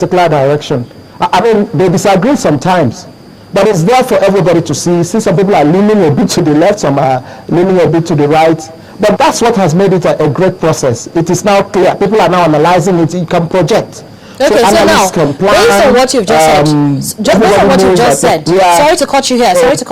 particular direction. I mean, they disagree sometimes, but it's there for everybody to see. See, some people are leaning a bit to the left, some are leaning a bit to the right. But that's what has made it a great process. It is now clear. People are now analyzing it. You can project. Okay, so now, based on what you've just said, sorry to cut you here, based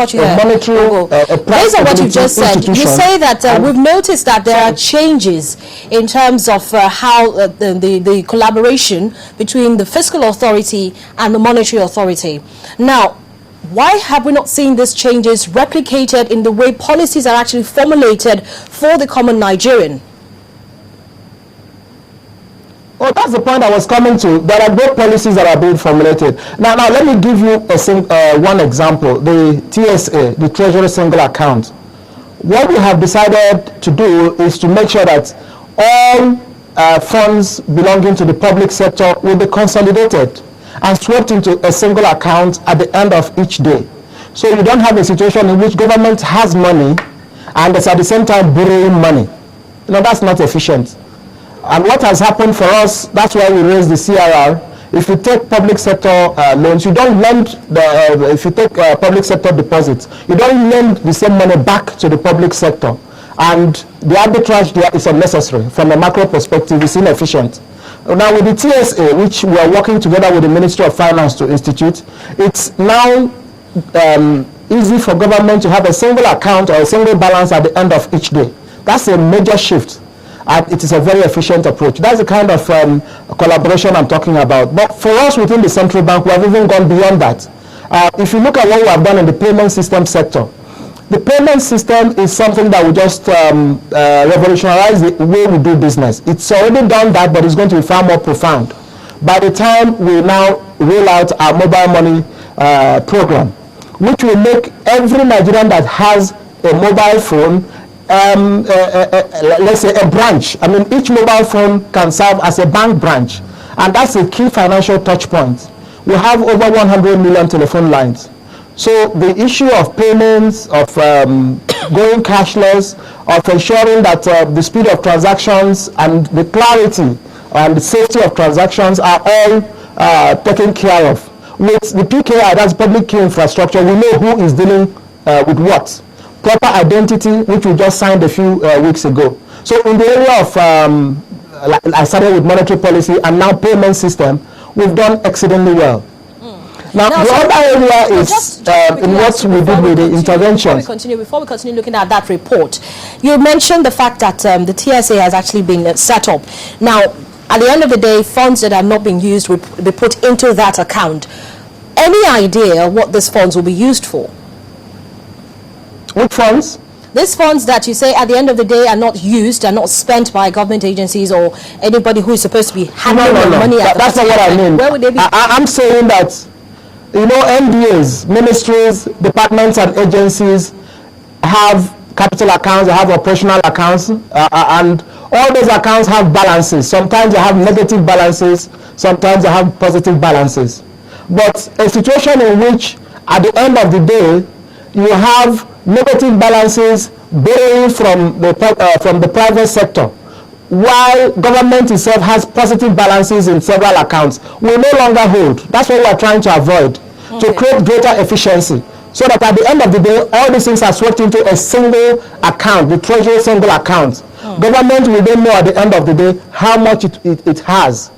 on what you've just said, you say that we've noticed that there are changes in terms of how the collaboration between the fiscal authority and the monetary authority. Now, why have we not seen these changes replicated in the way policies are actually formulated for the common Nigerian? Well, that's the point I was coming to. There are great policies that are being formulated. Now let me give you one example. The TSA, the Treasury Single Account. What we have decided to do is to make sure that all funds belonging to the public sector will be consolidated and swept into a single account at the end of each day. So you don't have a situation in which government has money and it's at the same time borrowing money. That's not efficient. And what has happened for us, that's why we raised the CRR. If you take public sector loans, you don't lend if you take public sector deposits, you don't lend the same money back to the public sector. And the arbitrage there is unnecessary. From a macro perspective, it's inefficient. Now with the TSA, which we are working together with the Ministry of Finance to institute, it's now easy for government to have a single account or a single balance at the end of each day. That's a major shift. And it is a very efficient approach. That's the kind of collaboration I'm talking about. But for us within the central bank, we have even gone beyond that. If you look at what we have done in the payment system sector, the payment system is something that will just revolutionize the way we do business. It's already done that, but it's going to be far more profound. By the time we now roll out our mobile money program, which will make every Nigerian that has a mobile phone let's say a branch. I mean, each mobile phone can serve as a bank branch, and that's a key financial touch point. We have over 100 million telephone lines. So the issue of payments, of going cashless, of ensuring that the speed of transactions and the clarity and the safety of transactions are all taken care of. With the PKI, that's public key infrastructure, we know who is dealing with what. Proper identity, which we just signed a few weeks ago. So in the area of, I started with monetary policy and now payment system, we've done exceedingly well. Now the other area is in what we did with the interventions. Before we continue looking at that report, you mentioned the fact that the TSA has actually been set up. Now, at the end of the day, funds that are not being used will be put into that account. Any idea what these funds will be used for? Which funds? These funds that you say at the end of the day are not used, are not spent by government agencies or anybody who is supposed to be handling the money. That's not what I mean. Where would they be? I'm saying that, MDAs, ministries, departments and agencies have capital accounts, they have operational accounts, and all those accounts have balances. Sometimes they have negative balances, sometimes they have positive balances. But a situation in which at the end of the day, you have negative balances borrowing from the private sector, while government itself has positive balances in several accounts, will no longer hold. That's what we are trying to avoid, to create greater efficiency, so that at the end of the day, all these things are swept into a single account, the Treasury Single Account. Government will then know at the end of the day how much it has.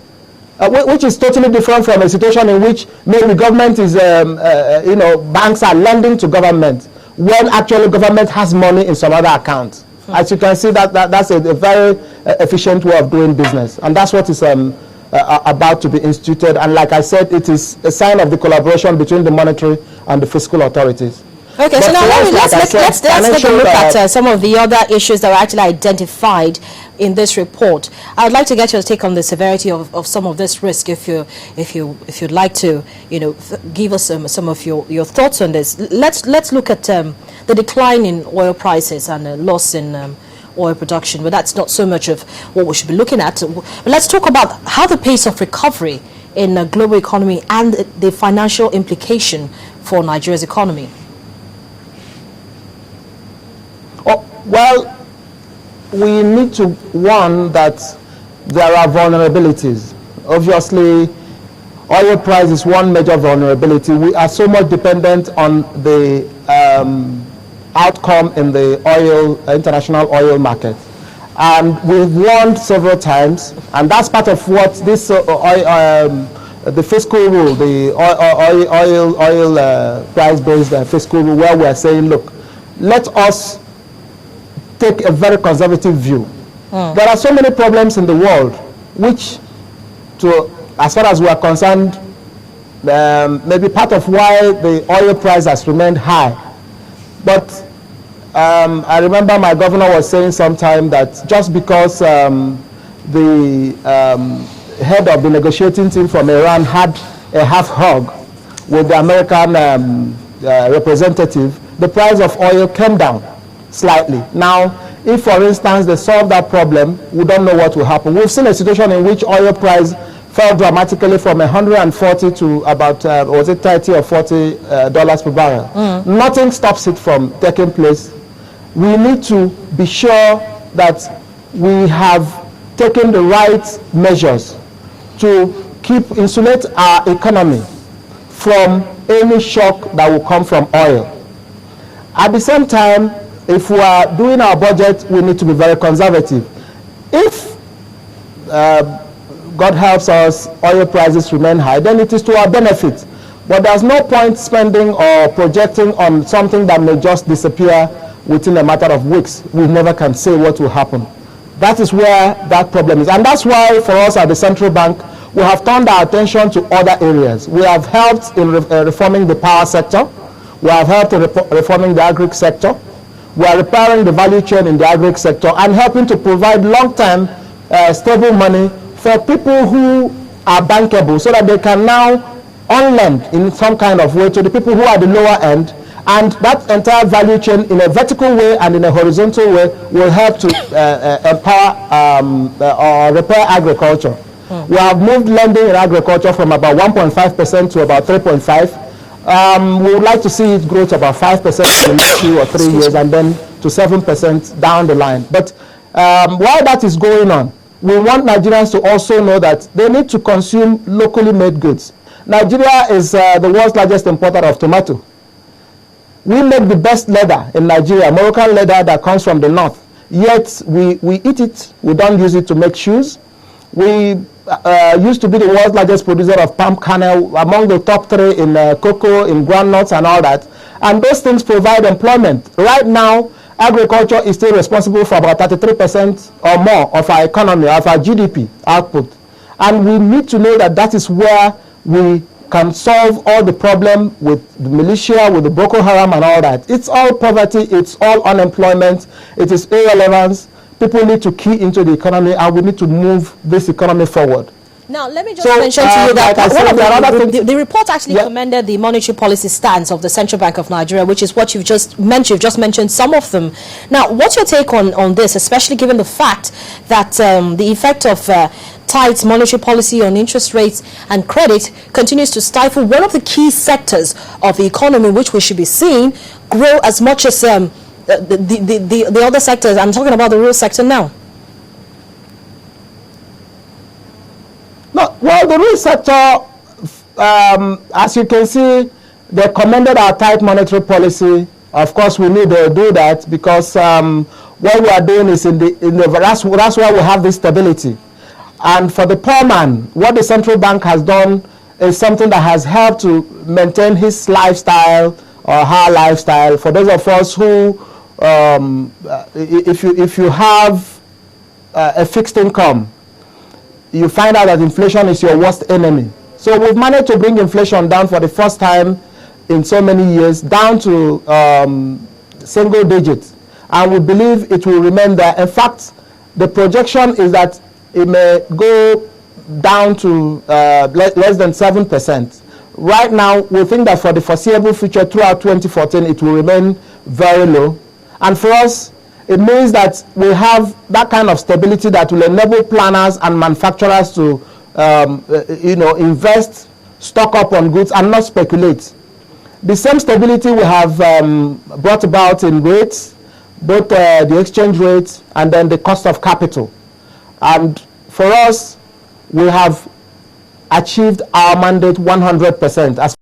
Which is totally different from a situation in which maybe government is, banks are lending to government, when actually government has money in some other account. As you can see, that's a very efficient way of doing business, and that's what is about to be instituted. And like I said, it is a sign of the collaboration between the monetary and the fiscal authorities. Okay, but so now let's take a look at some of the other issues that were actually identified in this report. I would like to get your take on the severity of some of this risk, if you'd like to, give us some of your thoughts on this. Let's look at the decline in oil prices and the loss in oil production, but that's not so much of what we should be looking at. But let's talk about how the pace of recovery in the global economy and the financial implication for Nigeria's economy. Well, we need to warn that there are vulnerabilities. Obviously, Oil price is one major vulnerability. We are so much dependent on the outcome in the international oil market. And we've warned several times, and that's part of what this the fiscal rule, the oil price-based fiscal rule, where we are saying, look, let us take a very conservative view. There are so many problems in the world, which, as far as we are concerned, maybe part of why the oil price has remained high. But I remember my governor was saying sometime that just because the head of the negotiating team from Iran had a half hug with the American representative, the price of oil came down slightly. Now, if, for instance, they solve that problem, we don't know what will happen. We've seen a situation in which oil price fell dramatically from 140 to about, was it 30 or 40 dollars per barrel. Nothing stops it from taking place. We need to be sure that we have taken the right measures to insulate our economy from any shock that will come from oil. At the same time, if we are doing our budget, we need to be very conservative. If God helps us, oil prices remain high, then it is to our benefit. But there's no point spending or projecting on something that may just disappear within a matter of weeks. We never can say what will happen. That is where that problem is. And that's why for us at the central bank, we have turned our attention to other areas. We have helped in reforming the power sector. We have helped in reforming the agri sector. We are repairing the value chain in the agri sector and helping to provide long-term stable money for people who are bankable, so that they can now on-lend in some kind of way to the people who are the lower end. And that entire value chain in a vertical way and in a horizontal way will help to empower or repair agriculture. We have moved lending in agriculture from about 1.5% to about 3.5%. We would like to see it grow to about 5% in the next 2 or 3 years, and then to 7% down the line. But while that is going on, we want Nigerians to also know that they need to consume locally made goods. Nigeria is the world's largest importer of tomato. We make the best leather in Nigeria, Moroccan leather that comes from the north. Yet we eat it, we don't use it to make shoes. We used to be the world's largest producer of palm kernel, among the top 3 in cocoa, in groundnuts and all that. And those things provide employment. Right now, agriculture is still responsible for about 33% or more of our economy, of our GDP output. And we need to know that that is where we can solve all the problem with the militia, with the Boko Haram and all that. It's all poverty, it's all unemployment, it is irrelevance. People need to key into the economy, and we need to move this economy forward. Now, let me just mention to you that the report actually commended the monetary policy stance of the Central Bank of Nigeria, which is what you've just mentioned. You've just mentioned some of them. Now, what's your take on this, especially given the fact that the effect of tight monetary policy on interest rates and credit continues to stifle one of the key sectors of the economy, which we should be seeing grow as much as the other sectors? I'm talking about the real sector now. No, well, the real sector, as you can see, they commended our tight monetary policy. Of course, we need to do that because what we are doing is that's why we have this stability. And for the poor man, what the central bank has done is something that has helped to maintain his lifestyle or her lifestyle. For those of us who, if you have a fixed income, you find out that inflation is your worst enemy. So we've managed to bring inflation down for the first time in so many years, down to single digits. And we believe it will remain there. In fact, the projection is that it may go down to less than 7%. Right now, we think that for the foreseeable future, throughout 2014, it will remain very low. And for us, it means that we have that kind of stability that will enable planners and manufacturers to, invest, stock up on goods, and not speculate. The same stability we have brought about in rates, both the exchange rate and then the cost of capital. And for us, we have achieved our mandate 100% as